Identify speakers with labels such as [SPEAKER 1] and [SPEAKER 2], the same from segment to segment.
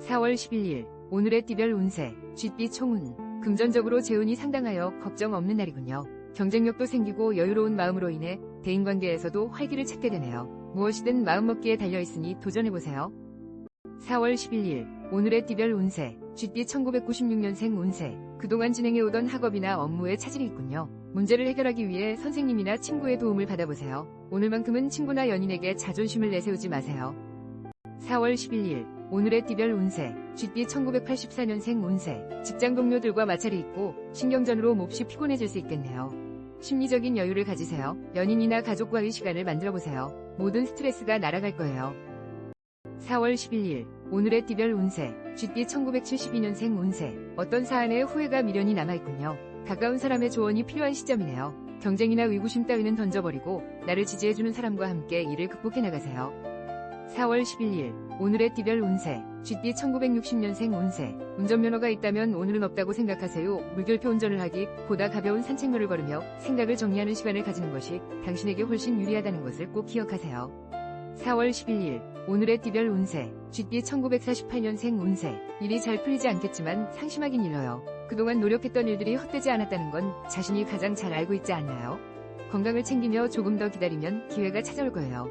[SPEAKER 1] 4월 11일 오늘의 띠별 운세 쥐띠 총운. 금전적으로 재운이 상당하여 걱정 없는 날이군요. 경쟁력도 생기고 여유로운 마음으로 인해 대인관계에서도 활기를 찾게 되네요. 무엇이든 마음먹기에 달려있으니 도전해보세요. 4월 11일 오늘의 띠별 운세 쥐띠 1996년생 운세. 그동안 진행해오던 학업이나 업무에 차질이 있군요. 문제를 해결하기 위해 선생님이나 친구의 도움을 받아보세요. 오늘만큼은 친구나 연인에게 자존심을 내세우지 마세요. 4월 11일 오늘의 띠별 운세 쥐띠 1984년생 운세. 직장 동료들과 마찰이 있고 신경전으로 몹시 피곤해질 수 있겠네요. 심리적인 여유를 가지세요. 연인이나 가족과의 시간을 만들어보세요. 모든 스트레스가 날아갈 거예요. 4월 11일 오늘의 띠별 운세 쥐띠 1972년생 운세. 어떤 사안에 후회가 미련이 남아있군요. 가까운 사람의 조언이 필요한 시점이네요. 경쟁이나 의구심 따위는 던져버리고 나를 지지해주는 사람과 함께 이를 극복해 나가세요. 4월 11일 오늘의 띠별 운세 쥐띠 1960년생 운세. 운전면허가 있다면 오늘은 없다고 생각하세요. 물결표 운전을 하기 보다 가벼운 산책로를 걸으며 생각을 정리하는 시간을 가지는 것이 당신에게 훨씬 유리하다는 것을 꼭 기억하세요. 4월 11일 오늘의 띠별 운세 쥐띠 1948년생 운세. 일이 잘 풀리지 않겠지만 상심하긴 일러요. 그동안 노력했던 일들이 헛되지 않았다는 건 자신이 가장 잘 알고 있지 않나요? 건강을 챙기며 조금 더 기다리면 기회가 찾아올 거예요.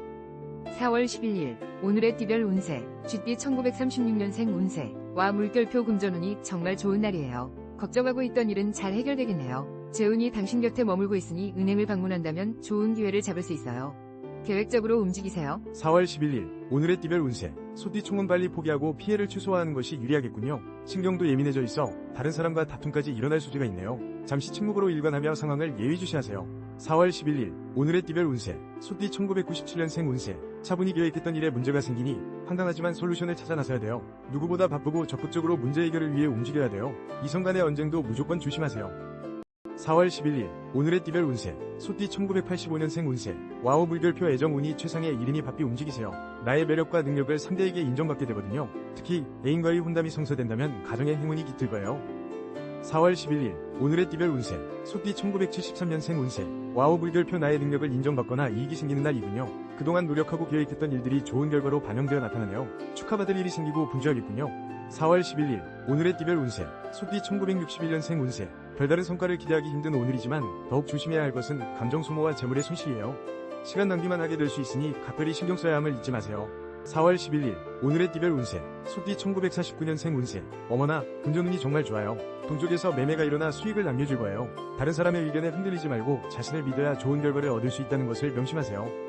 [SPEAKER 1] 4월 11일 오늘의 띠별 운세 쥐띠 1936년생 운세. 와 물결표 금전운이 정말 좋은 날이에요. 걱정하고 있던 일은 잘 해결되겠네요. 재운이 당신 곁에 머물고 있으니 은행을 방문한다면 좋은 기회를 잡을 수 있어요. 계획적으로 움직이세요.
[SPEAKER 2] 4월 11일 오늘의 띠별 운세 소띠 총은 빨리 포기하고 피해를 최소화하는 것이 유리하겠군요. 신경도 예민해져 있어 다른 사람과 다툼까지 일어날 소지가 있네요. 잠시 침묵으로 일관하며 상황을 예의주시하세요. 4월 11일 오늘의 띠별 운세 소띠 1997년생 운세. 차분히 계획했던 일에 문제가 생기니 황당하지만 솔루션을 찾아 나서야 돼요. 누구보다 바쁘고 적극적으로 문제 해결을 위해 움직여야 돼요. 이성 간의 언쟁도 무조건 조심하세요. 4월 11일 오늘의 띠별 운세 소띠 1985년생 운세. 와우 물결표 애정운이 최상의 일이니 바삐 움직이세요. 나의 매력과 능력을 상대에게 인정받게 되거든요. 특히 애인과의 혼담이 성사된다면 가정의 행운이 깃들 거예요. 4월 11일 오늘의 띠별 운세 소띠 1973년생 운세. 와우 물결표 나의 능력을 인정받거나 이익이 생기는 날이군요. 그동안 노력하고 계획했던 일들이 좋은 결과로 반영되어 나타나네요. 축하받을 일이 생기고 분주하겠군요. 4월 11일 오늘의 띠별 운세 소띠 1961년생 운세. 별다른 성과를 기대하기 힘든 오늘이지만 더욱 조심해야 할 것은 감정 소모와 재물의 손실이에요. 시간 낭비만 하게 될 수 있으니 각별히 신경 써야 함을 잊지 마세요. 4월 11일 오늘의 띠별 운세 소띠 1949년생 운세. 어머나 금전운이 정말 좋아요. 동쪽에서 매매가 일어나 수익을 남겨줄 거예요. 다른 사람의 의견에 흔들리지 말고 자신을 믿어야 좋은 결과를 얻을 수 있다는 것을 명심하세요.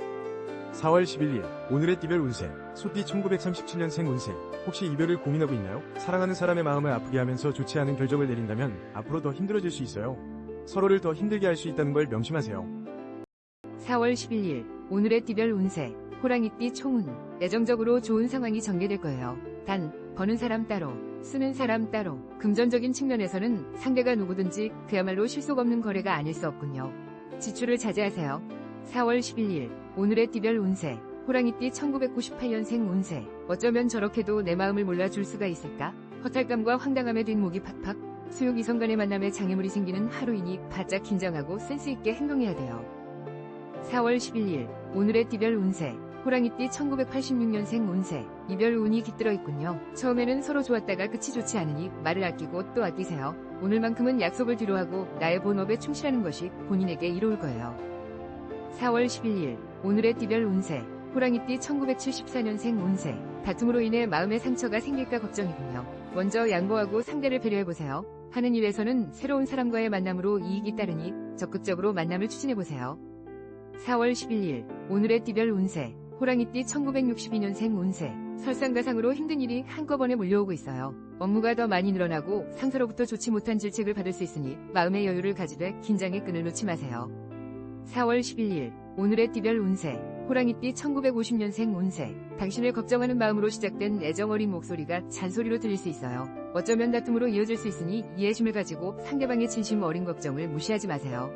[SPEAKER 2] 4월 11일 오늘의 띠별 운세 소띠 1937년생 운세. 혹시 이별을 고민하고 있나요? 사랑하는 사람의 마음을 아프게 하면서 좋지 않은 결정을 내린다면 앞으로 더 힘들어질 수 있어요. 서로를 더 힘들게 할 수 있다는 걸 명심하세요.
[SPEAKER 1] 4월 11일 오늘의 띠별 운세 호랑이띠 총운. 예정적으로 좋은 상황이 전개될 거예요. 단 버는 사람 따로 쓰는 사람 따로. 금전적인 측면에서는 상대가 누구든지 그야말로 실속 없는 거래가 아닐 수 없군요. 지출을 자제하세요. 4월 11일 오늘의 띠별 운세 호랑이띠 1998년생 운세. 어쩌면 저렇게도 내 마음을 몰라줄 수가 있을까? 허탈감과 황당함에 뒷목이 팍팍. 수용 이성 간의 만남에 장애물이 생기는 하루이니 바짝 긴장하고 센스있게 행동해야 돼요. 4월 11일 오늘의 띠별 운세 호랑이띠 1986년생 운세. 이별 운이 깃들어 있군요. 처음에는 서로 좋았다가 끝이 좋지 않으니 말을 아끼고 또 아끼세요. 오늘만큼은 약속을 뒤로하고 나의 본업에 충실하는 것이 본인에게 이로울 거예요. 4월 11일 오늘의 띠별 운세 호랑이띠 1974년생 운세. 다툼으로 인해 마음의 상처가 생길까 걱정이군요. 먼저 양보하고 상대를 배려해보세요. 하는 일에서는 새로운 사람과의 만남으로 이익이 따르니 적극적으로 만남을 추진해보세요. 4월 11일 오늘의 띠별 운세 호랑이띠 1962년생 운세. 설상가상으로 힘든 일이 한꺼번에 몰려오고 있어요. 업무가 더 많이 늘어나고 상사로부터 좋지 못한 질책을 받을 수 있으니 마음의 여유를 가지되 긴장의 끈을 놓지 마세요. 4월 11일 오늘의 띠별 운세 호랑이띠 1950년생 운세. 당신을 걱정하는 마음으로 시작된 애정 어린 목소리가 잔소리로 들릴 수 있어요. 어쩌면 다툼으로 이어질 수 있으니 이해심을 가지고 상대방의 진심 어린 걱정을 무시하지 마세요.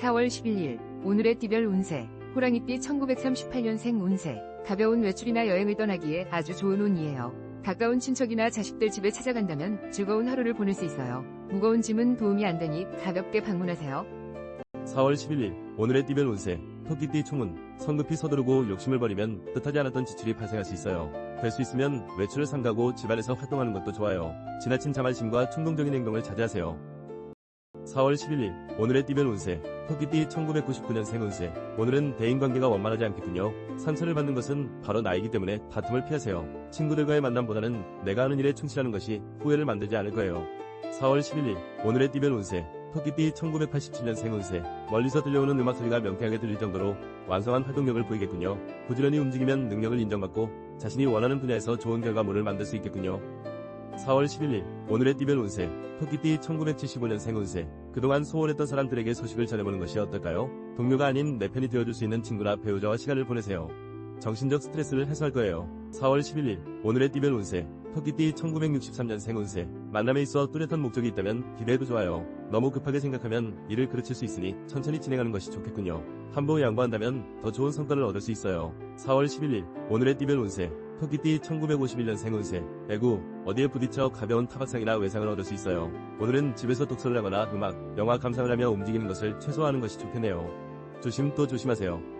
[SPEAKER 1] 4월 11일 오늘의 띠별 운세 호랑이띠 1938년생 운세. 가벼운 외출이나 여행을 떠나기에 아주 좋은 운이에요. 가까운 친척이나 자식들 집에 찾아간다면 즐거운 하루를 보낼 수 있어요. 무거운 짐은 도움이 안 되니 가볍게 방문하세요.
[SPEAKER 3] 4월 11일 오늘의 띠별 운세 토끼띠 총은 성급히 서두르고 욕심을 버리면 뜻하지 않았던 지출이 발생할 수 있어요. 될 수 있으면 외출을 삼가고 집안에서 활동하는 것도 좋아요. 지나친 자만심과 충동적인 행동을 자제하세요. 4월 11일 오늘의 띠별 운세 토끼띠 1999년생 운세 오늘은 대인관계가 원만하지 않겠군요. 상처를 받는 것은 바로 나이기 때문에 다툼을 피하세요. 친구들과의 만남보다는 내가 하는 일에 충실하는 것이 후회를 만들지 않을 거예요. 4월 11일 오늘의 띠별 운세 토끼띠 1987년생 운세 멀리서 들려오는 음악 소리가 명쾌하게 들릴 정도로 완성한 활동력을 보이겠군요. 부지런히 움직이면 능력을 인정받고 자신이 원하는 분야에서 좋은 결과물을 만들 수 있겠군요. 4월 11일 오늘의 띠별 운세 토끼띠 1975년생 운세 그동안 소원했던 사람들에게 소식을 전해보는 것이 어떨까요? 동료가 아닌 내 편이 되어줄 수 있는 친구나 배우자와 시간을 보내세요. 정신적 스트레스를 해소할 거예요. 4월 11일 오늘의 띠별 운세 토끼띠 1963년생 운세 만남에 있어 뚜렷한 목적이 있다면 기대해도 좋아요. 너무 급하게 생각하면 일을 그르칠 수 있으니 천천히 진행하는 것이 좋겠군요. 한번 양보한다면 더 좋은 성과를 얻을 수 있어요. 4월 11일 오늘의 띠별 운세 토끼띠 1951년생 운세 애구 어디에 부딪혀 가벼운 타박상이나 외상을 얻을 수 있어요. 오늘은 집에서 독서를 하거나 음악, 영화 감상을 하며 움직이는 것을 최소화하는 것이 좋겠네요. 조심 또 조심하세요.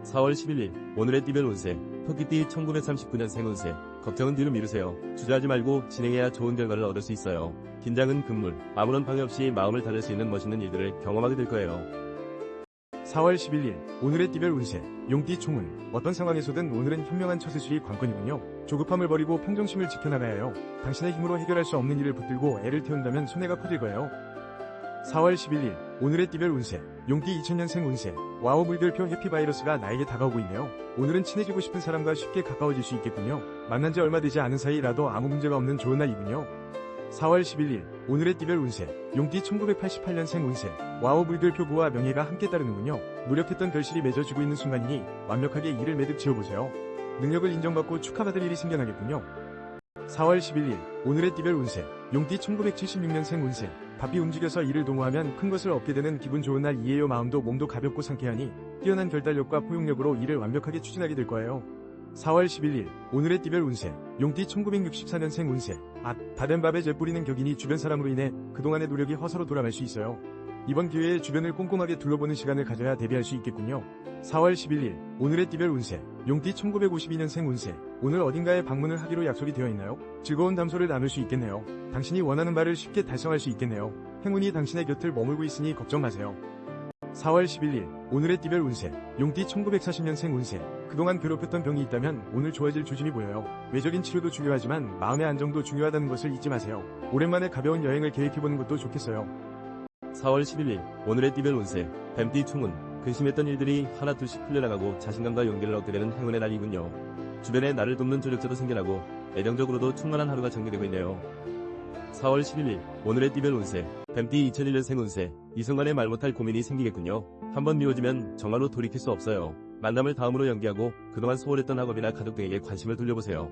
[SPEAKER 3] 4월 11일 오늘의 띠별 운세 토끼띠 1939년생 운세 걱정은 뒤로 미루세요. 주저하지 말고 진행해야 좋은 결과를 얻을 수 있어요. 긴장은 금물 아무런 방해 없이 마음을 다룰 수 있는 멋있는 일들을 경험하게 될 거예요.
[SPEAKER 2] 4월 11일 오늘의 띠별 운세 용띠 총은 어떤 상황에서든 오늘은 현명한 처세술이 관건이군요. 조급함을 버리고 평정심을 지켜나가야 해요. 당신의 힘으로 해결할 수 없는 일을 붙들고 애를 태운다면 손해가 커질 거예요. 4월 11일 오늘의 띠별 운세 용띠 2000년생 운세 와우 물결표 해피바이러스가 나에게 다가오고 있네요. 오늘은 친해지고 싶은 사람과 쉽게 가까워질 수 있겠군요. 만난 지 얼마 되지 않은 사이라도 아무 문제가 없는 좋은 날이군요. 4월 11일 오늘의 띠별 운세 용띠 1988년생 운세 와우 물결표 부와 명예가 함께 따르는군요. 노력했던 결실이 맺어지고 있는 순간이니 완벽하게 일을 매듭 지어보세요. 능력을 인정받고 축하받을 일이 생겨나겠군요. 4월 11일 오늘의 띠별 운세 용띠 1976년생 운세 바삐 움직여서 일을 도모하면 큰 것을 얻게 되는 기분 좋은 날이에요. 마음도 몸도 가볍고 상쾌하니 뛰어난 결단력과 포용력으로 일을 완벽하게 추진하게 될 거예요. 4월 11일 오늘의 띠별 운세 용띠 1964년생 운세 다된 밥에 재 뿌리는 격이니 주변 사람으로 인해 그동안의 노력이 허사로 돌아갈 수 있어요. 이번 기회에 주변을 꼼꼼하게 둘러보는 시간을 가져야 대비할 수 있겠군요. 4월 11일 오늘의 띠별 운세 용띠 1952년생 운세 오늘 어딘가에 방문을 하기로 약속이 되어 있나요? 즐거운 담소를 나눌 수 있겠네요. 당신이 원하는 바를 쉽게 달성할 수 있겠네요. 행운이 당신의 곁을 머물고 있으니 걱정 마세요. 4월 11일 오늘의 띠별 운세 용띠 1940년생 운세 그동안 괴롭혔던 병이 있다면 오늘 좋아질 조짐이 보여요. 외적인 치료도 중요하지만 마음의 안정도 중요하다는 것을 잊지 마세요. 오랜만에 가벼운 여행을 계획해보는 것도 좋겠어요.
[SPEAKER 3] 4월 11일 오늘의 띠별 운세 뱀띠 충은 근심했던 일들이 하나둘씩 풀려나가고 자신감과 용기를 얻게 되는 행운의 날이군요. 주변에 나를 돕는 조력자도 생겨나고 애정적으로도 충만한 하루가 전개되고 있네요. 4월 11일 오늘의 띠별 운세 뱀띠 2001년생 운세 이성간에 말 못할 고민이 생기겠군요. 한번 미워지면 정말로 돌이킬 수 없어요. 만남을 다음으로 연기하고 그동안 소홀했던 학업이나 가족 등에게 관심을 돌려보세요.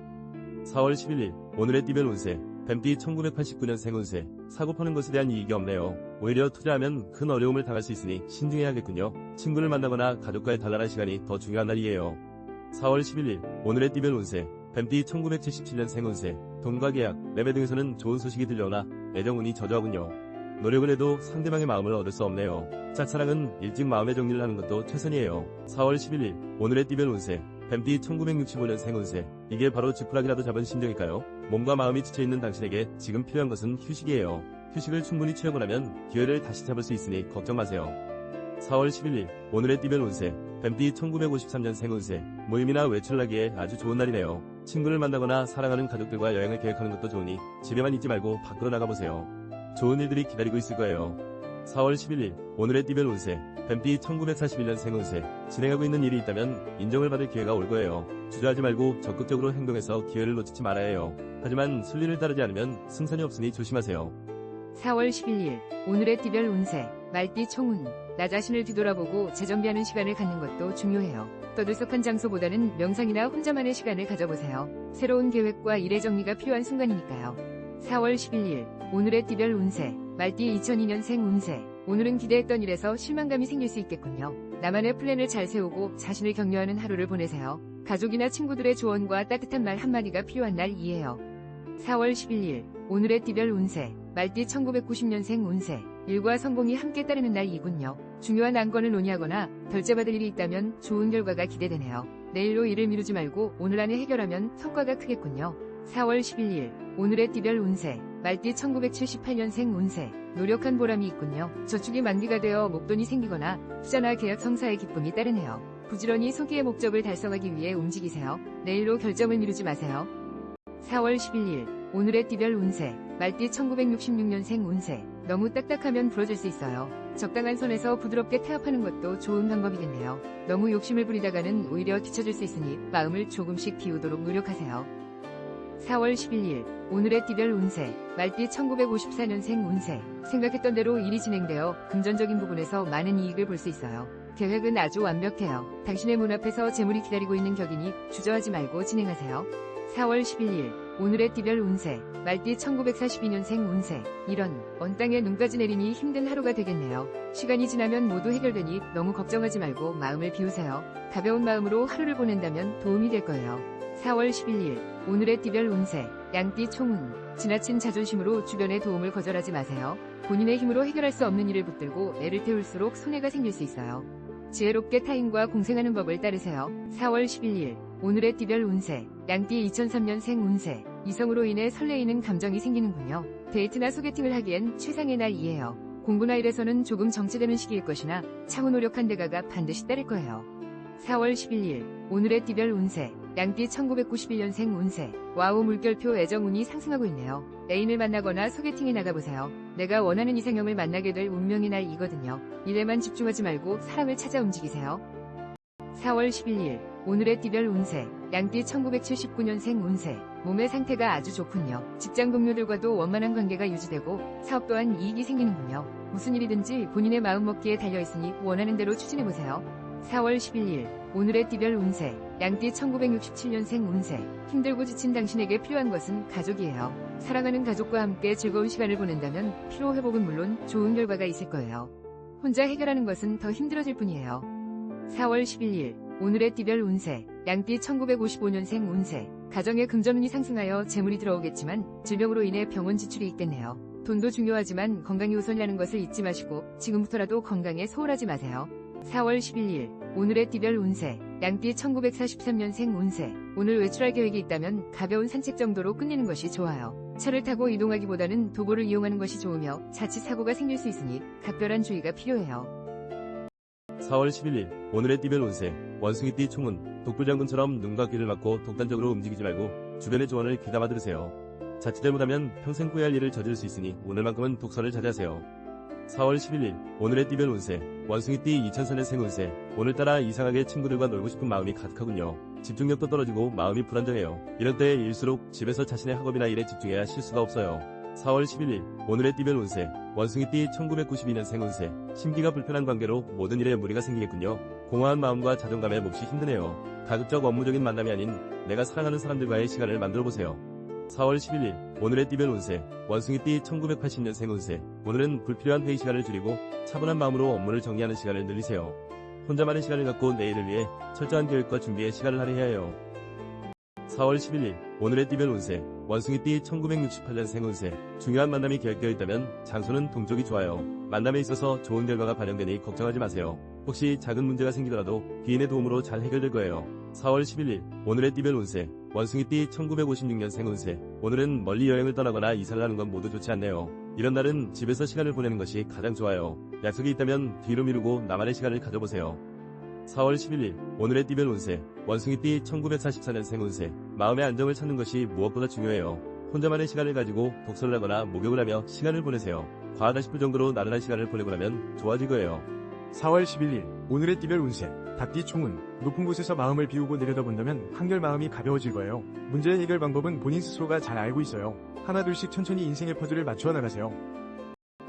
[SPEAKER 3] 4월 11일 오늘의 띠별 운세 뱀띠 1989년생 운세 사고 파는 것에 대한 이익이 없네요. 오히려 투자하면 큰 어려움을 당할 수 있으니 신중해야겠군요. 친구를 만나거나 가족과의 단란한 시간이 더 중요한 날이에요. 4월 11일 오늘의 띠별 운세 뱀띠 1977년생 운세 돈과 계약, 매매 등에서는 좋은 소식이 들려오나 애정운이 저조하군요. 노력을 해도 상대방의 마음을 얻을 수 없네요. 짝사랑은 일찍 마음의 정리를 하는 것도 최선이에요. 4월 11일 오늘의 띠별 운세 뱀띠 1965년생 운세 이게 바로 지푸라기라도 잡은 심정일까요? 몸과 마음이 지쳐있는 당신에게 지금 필요한 것은 휴식이에요. 휴식을 충분히 취하고 나면 기회를 다시 잡을 수 있으니 걱정 마세요. 4월 11일 오늘의 띠별 운세 뱀띠 1953년생 운세 모임이나 외출을 하기에 아주 좋은 날이네요. 친구를 만나거나 사랑하는 가족들과 여행을 계획하는 것도 좋으니 집에만 있지 말고 밖으로 나가보세요. 좋은 일들이 기다리고 있을 거예요. 4월 11일 오늘의 띠별 운세 뱀띠 1941년생 운세 진행하고 있는 일이 있다면 인정을 받을 기회가 올 거예요. 주저하지 말고 적극적으로 행동해서 기회를 놓치지 말아야 해요. 하지만 순리를 따르지 않으면 승산이 없으니 조심하세요.
[SPEAKER 1] 4월 11일 오늘의 띠별 운세 말띠 총운 나 자신을 뒤돌아보고 재정비하는 시간을 갖는 것도 중요해요. 떠들썩한 장소보다는 명상이나 혼자만의 시간을 가져보세요. 새로운 계획과 일의 정리가 필요한 순간이니까요. 4월 11일 오늘의 띠별 운세 말띠 2002년생 운세 오늘은 기대했던 일에서 실망감이 생길 수 있겠군요. 나만의 플랜을 잘 세우고 자신을 격려하는 하루를 보내세요. 가족이나 친구들의 조언과 따뜻한 말 한마디가 필요한 날이에요. 4월 11일 오늘의 띠별 운세 말띠 1990년생 운세 일과 성공이 함께 따르는 날이군요. 중요한 안건을 논의하거나 결제받을 일이 있다면 좋은 결과가 기대되네요. 내일로 일을 미루지 말고 오늘 안에 해결하면 성과가 크겠군요. 4월 11일 오늘의 띠별 운세 말띠 1978년생 운세 노력한 보람이 있군요. 저축이 만기가 되어 목돈이 생기거나 투자나 계약 성사의 기쁨이 따르네요. 부지런히 소기의 목적을 달성하기 위해 움직이세요. 내일로 결정을 미루지 마세요. 4월 11일 오늘의 띠별 운세 말띠 1966년생 운세 너무 딱딱하면 부러질 수 있어요. 적당한 선에서 부드럽게 태합하는 것도 좋은 방법이겠네요. 너무 욕심을 부리다가는 오히려 뒤처질 수 있으니 마음을 조금씩 비우도록 노력하세요. 4월 11일 오늘의 띠별 운세 말띠 1954년생 운세 생각했던 대로 일이 진행되어 금전적인 부분에서 많은 이익을 볼 수 있어요. 계획은 아주 완벽해요. 당신의 문 앞에서 재물이 기다리고 있는 격이니 주저하지 말고 진행하세요. 4월 11일 오늘의 띠별 운세 말띠 1942년생 운세 이런 먼 땅에 눈까지 내리니 힘든 하루가 되겠네요. 시간이 지나면 모두 해결되니 너무 걱정하지 말고 마음을 비우세요. 가벼운 마음으로 하루를 보낸다면 도움이 될 거예요. 4월 11일 오늘의 띠별 운세 양띠 총운 지나친 자존심으로 주변의 도움을 거절하지 마세요. 본인의 힘으로 해결할 수 없는 일을 붙들고 애를 태울수록 손해가 생길 수 있어요. 지혜롭게 타인과 공생하는 법을 따르세요. 4월 11일 오늘의 띠별 운세 양띠 2003년생 운세 이성으로 인해 설레이는 감정이 생기는군요. 데이트나 소개팅을 하기엔 최상의 날이에요. 공부나 일에서는 조금 정체되는 시기일 것이나 차후 노력한 대가가 반드시 따를 거예요. 4월 11일 오늘의 띠별 운세 양띠 1991년생 운세 와우 물결표 애정운이 상승하고 있네요. 애인을 만나거나 소개팅에 나가보세요. 내가 원하는 이상형을 만나게 될 운명의 날이거든요. 일에만 집중하지 말고 사람을 찾아 움직이세요. 4월 11일 오늘의 띠별 운세 양띠 1979년생 운세 몸의 상태가 아주 좋군요. 직장 동료들과도 원만한 관계가 유지되고 사업 또한 이익이 생기는군요. 무슨 일이든지 본인의 마음먹기에 달려있으니 원하는 대로 추진해보세요. 4월 11일 오늘의 띠별 운세 양띠 1967년생 운세 힘들고 지친 당신에게 필요한 것은 가족이에요. 사랑하는 가족과 함께 즐거운 시간을 보낸다면 피로회복은 물론 좋은 결과가 있을 거예요. 혼자 해결하는 것은 더 힘들어질 뿐이에요. 4월 11일 오늘의 띠별 운세 양띠 1955년생 운세 가정의 금전운이 상승하여 재물이 들어오겠지만 질병으로 인해 병원 지출이 있겠네요. 돈도 중요하지만 건강이 우선이라는 것을 잊지 마시고 지금부터라도 건강에 소홀하지 마세요. 4월 11일 오늘의 띠별 운세 양띠 1943년생 운세 오늘 외출할 계획이 있다면 가벼운 산책 정도로 끝내는 것이 좋아요. 차를 타고 이동하기보다는 도보를 이용하는 것이 좋으며 자칫 사고가 생길 수 있으니 각별한 주의가 필요해요.
[SPEAKER 3] 4월 11일 오늘의 띠별 운세 원숭이띠 총운 독불장군처럼 눈과 귀를 막고 독단적으로 움직이지 말고 주변의 조언을 귀담아 들으세요. 자칫 잘못하면 평생 후회할 일을 저지를 수 있으니 오늘만큼은 독서를 자제하세요. 4월 11일 오늘의 띠별 운세 원숭이띠 2004년생 운세 오늘따라 이상하게 친구들과 놀고 싶은 마음이 가득하군요. 집중력도 떨어지고 마음이 불안정해요. 이런 때일수록 집에서 자신의 학업이나 일에 집중해야 실수가 없어요. 4월 11일 오늘의 띠별 운세 원숭이띠 1992년생 운세 심기가 불편한 관계로 모든 일에 무리가 생기겠군요. 공허한 마음과 자존감에 몹시 힘드네요. 가급적 업무적인 만남이 아닌 내가 사랑하는 사람들과의 시간을 만들어보세요. 4월 11일 오늘의 띠별 운세 원숭이띠 1980년생 운세 오늘은 불필요한 회의 시간을 줄이고 차분한 마음으로 업무를 정리하는 시간을 늘리세요. 혼자만의 시간을 갖고 내일을 위해 철저한 계획과 준비에 시간을 할애해야 해요. 4월 11일 오늘의 띠별 운세 원숭이띠 1968년생 운세 중요한 만남이 계획되어 있다면 장소는 동쪽이 좋아요. 만남에 있어서 좋은 결과가 반영되니 걱정하지 마세요. 혹시 작은 문제가 생기더라도 귀인의 도움으로 잘 해결될 거예요. 4월 11일 오늘의 띠별 운세 원숭이띠 1956년생 운세 오늘은 멀리 여행을 떠나거나 이사를 하는 건 모두 좋지 않네요. 이런 날은 집에서 시간을 보내는 것이 가장 좋아요. 약속이 있다면 뒤로 미루고 나만의 시간을 가져보세요. 4월 11일 오늘의 띠별 운세 원숭이띠 1944년생 운세 마음의 안정을 찾는 것이 무엇보다 중요해요. 혼자만의 시간을 가지고 독서를 하거나 목욕을 하며 시간을 보내세요. 과하다 싶을 정도로 나른한 시간을 보내고 나면 좋아질 거예요.
[SPEAKER 2] 4월 11일 오늘의 띠별 운세 닭띠 총운 높은 곳에서 마음을 비우고 내려다본다면 한결 마음이 가벼워질 거예요. 문제의 해결 방법은 본인 스스로가 잘 알고 있어요. 하나둘씩 천천히 인생의 퍼즐을 맞추어 나가세요.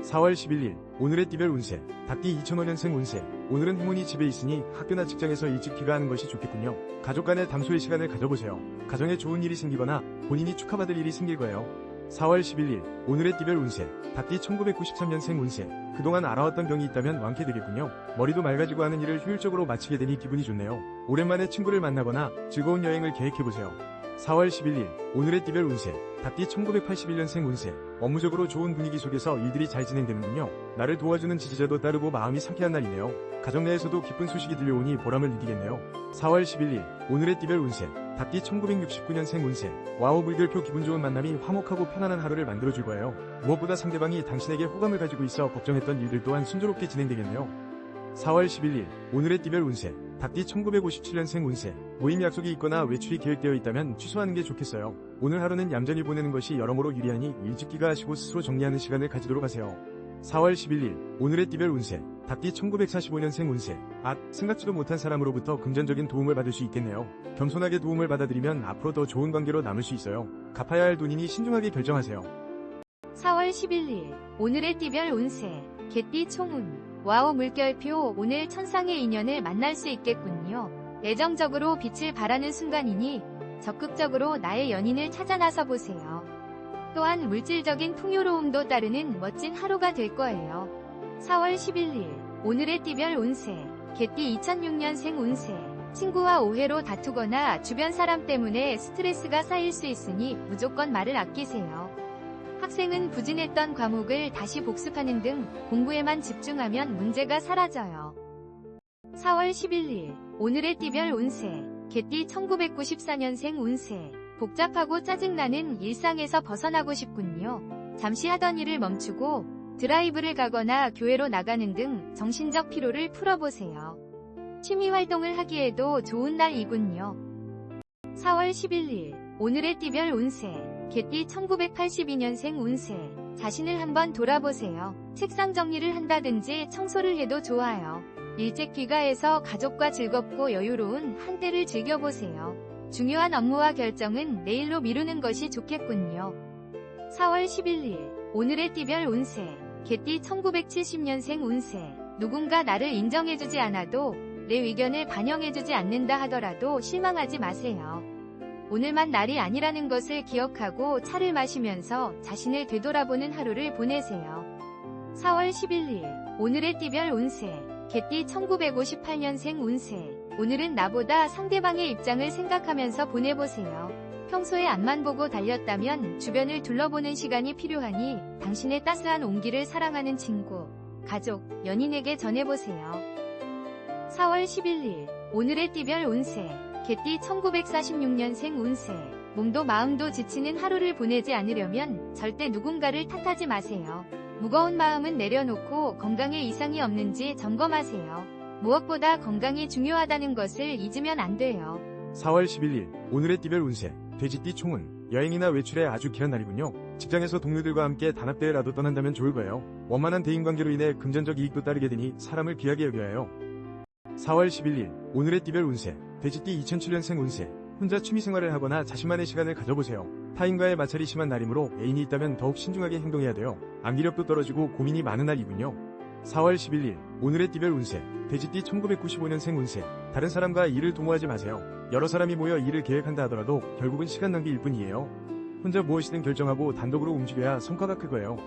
[SPEAKER 2] 4월 11일 오늘의 띠별 운세 닭띠 2005년생 운세 오늘은 행운이 집에 있으니 학교나 직장에서 일찍 귀가하는 것이 좋겠군요. 가족 간의 담소의 시간을 가져보세요. 가정에 좋은 일이 생기거나 본인이 축하받을 일이 생길 거예요. 4월 11일 오늘의 띠별 운세 닭띠 1993년생 운세 그동안 알아왔던 병이 있다면 완쾌되겠군요. 머리도 맑아지고 하는 일을 효율적으로 마치게 되니 기분이 좋네요. 오랜만에 친구를 만나거나 즐거운 여행을 계획해보세요. 4월 11일 오늘의 띠별 운세 답띠 1981년생 운세 업무적으로 좋은 분위기 속에서 일들이 잘 진행되는군요. 나를 도와주는 지지자도 따르고 마음이 상쾌한 날이네요. 가정 내에서도 기쁜 소식이 들려오니 보람을 느끼겠네요. 4월 11일 오늘의 띠별 운세 답띠 1969년생 운세 와우 물결표 기분 좋은 만남이 화목하고 편안한 하루를 만들어줄 거예요. 무엇보다 상대방이 당신에게 호감을 가지고 있어 걱정했던 일들 또한 순조롭게 진행되겠네요. 4월 11일 오늘의 띠별 운세 답띠 1957년생 운세 모임 약속이 있거나 외출이 계획되어 있다면 취소하는 게 좋겠어요. 오늘 하루는 얌전히 보내는 것이 여러모로 유리하니 일찍 귀가하시고 스스로 정리하는 시간을 가지도록 하세요. 4월 11일 오늘의 띠별 운세 답띠 1945년생 운세 생각지도 못한 사람으로부터 금전적인 도움을 받을 수 있겠네요. 겸손하게 도움을 받아들이면 앞으로 더 좋은 관계로 남을 수 있어요. 갚아야 할 돈이니 신중하게 결정하세요.
[SPEAKER 4] 4월 11일 오늘의 띠별 운세 개띠 총운 와우 물결표 오늘 천상의 인연을 만날 수 있겠군요. 애정적으로 빛을 발하는 순간이니 적극적으로 나의 연인을 찾아 나서 보세요. 또한 물질적인 풍요로움도 따르는 멋진 하루가 될 거예요. 4월 11일 오늘의 띠별 운세 개띠 2006년생 운세 친구와 오해로 다투거나 주변 사람 때문에 스트레스가 쌓일 수 있으니 무조건 말을 아끼세요. 학생은 부진했던 과목을 다시 복습하는 등 공부에만 집중하면 문제가 사라져요. 4월 11일 오늘의 띠별 운세 개띠 1994년생 운세 복잡하고 짜증나는 일상에서 벗어나고 싶군요. 잠시 하던 일을 멈추고 드라이브를 가거나 교회로 나가는 등 정신적 피로를 풀어보세요. 취미 활동을 하기에도 좋은 날이군요. 4월 11일 오늘의 띠별 운세 개띠 1982년생 운세 자신을 한번 돌아보세요. 책상 정리를 한다든지 청소를 해도 좋아요. 일찍 귀가해서 가족과 즐겁고 여유로운 한때를 즐겨보세요. 중요한 업무와 결정은 내일로 미루는 것이 좋겠군요. 4월 11일 오늘의 띠별 운세 개띠 1970년생 운세 누군가 나를 인정해주지 않아도 내 의견을 반영해주지 않는다 하더라도 실망하지 마세요. 오늘만 날이 아니라는 것을 기억하고 차를 마시면서 자신을 되돌아보는 하루를 보내세요. 4월 11일 오늘의 띠별 운세 개띠 1958년생 운세 오늘은 나보다 상대방의 입장을 생각하면서 보내보세요. 평소에 앞만 보고 달렸다면 주변을 둘러보는 시간이 필요하니 당신의 따스한 온기를 사랑하는 친구, 가족, 연인에게 전해보세요. 4월 11일 오늘의 띠별 운세 개띠 1946년생 운세 몸도 마음도 지치는 하루를 보내지 않으려면 절대 누군가를 탓하지 마세요. 무거운 마음은 내려놓고 건강에 이상이 없는지 점검하세요. 무엇보다 건강이 중요하다는 것을 잊으면 안 돼요.
[SPEAKER 2] 4월 11일 오늘의 띠별 운세 돼지띠 총은 여행이나 외출에 아주 귀한 날이군요. 직장에서 동료들과 함께 단합대회라도 떠난다면 좋을 거예요. 원만한 대인관계로 인해 금전적 이익도 따르게 되니 사람을 귀하게 여겨야 해요. 4월 11일 오늘의 띠별 운세 돼지띠 2007년생 운세 혼자 취미생활을 하거나 자신만의 시간을 가져보세요. 타인과의 마찰이 심한 날이므로 애인이 있다면 더욱 신중하게 행동해야 돼요. 암기력도 떨어지고 고민이 많은 날이군요. 4월 11일 오늘의 띠별 운세 돼지띠 1995년생 운세 다른 사람과 일을 도모하지 마세요. 여러 사람이 모여 일을 계획한다 하더라도 결국은 시간 낭비일 뿐이에요. 혼자 무엇이든 결정하고 단독으로 움직여야 성과가 클 거예요.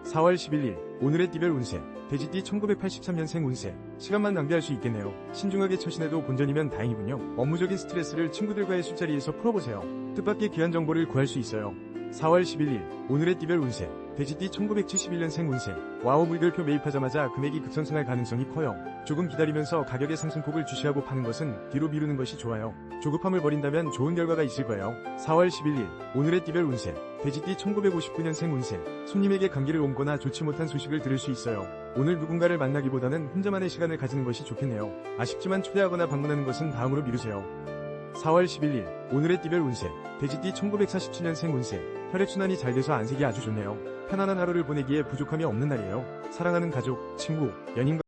[SPEAKER 2] 4월 11일 오늘의 띠별 운세 돼지띠 1983년생 운세 시간만 낭비할 수 있겠네요. 신중하게 처신해도 본전이면 다행이군요. 업무적인 스트레스를 친구들과의 술자리에서 풀어보세요. 뜻밖의 귀한 정보를 구할 수 있어요. 4월 11일 오늘의 띠별 운세 돼지띠 1971년생 운세 와우 물결표 매입하자마자 금액이 급상승할 가능성이 커요. 조금 기다리면서 가격의 상승폭을 주시하고 파는 것은 뒤로 미루는 것이 좋아요. 조급함을 버린다면 좋은 결과가 있을 거예요. 4월 11일 오늘의 띠별 운세 돼지띠 1959년생 운세 손님에게 감기를 옮거나 좋지 못한 소식을 들을 수 있어요. 오늘 누군가를 만나기보다는 혼자만의 시간을 가지는 것이 좋겠네요. 아쉽지만 초대하거나 방문하는 것은 다음으로 미루세요. 4월 11일 오늘의 띠별 운세 돼지띠 1947년생 운세 혈액순환이 잘 돼서 안색이 아주 좋네요. 편안한 하루를 보내기에 부족함이 없는 날이에요. 사랑하는 가족, 친구, 연인과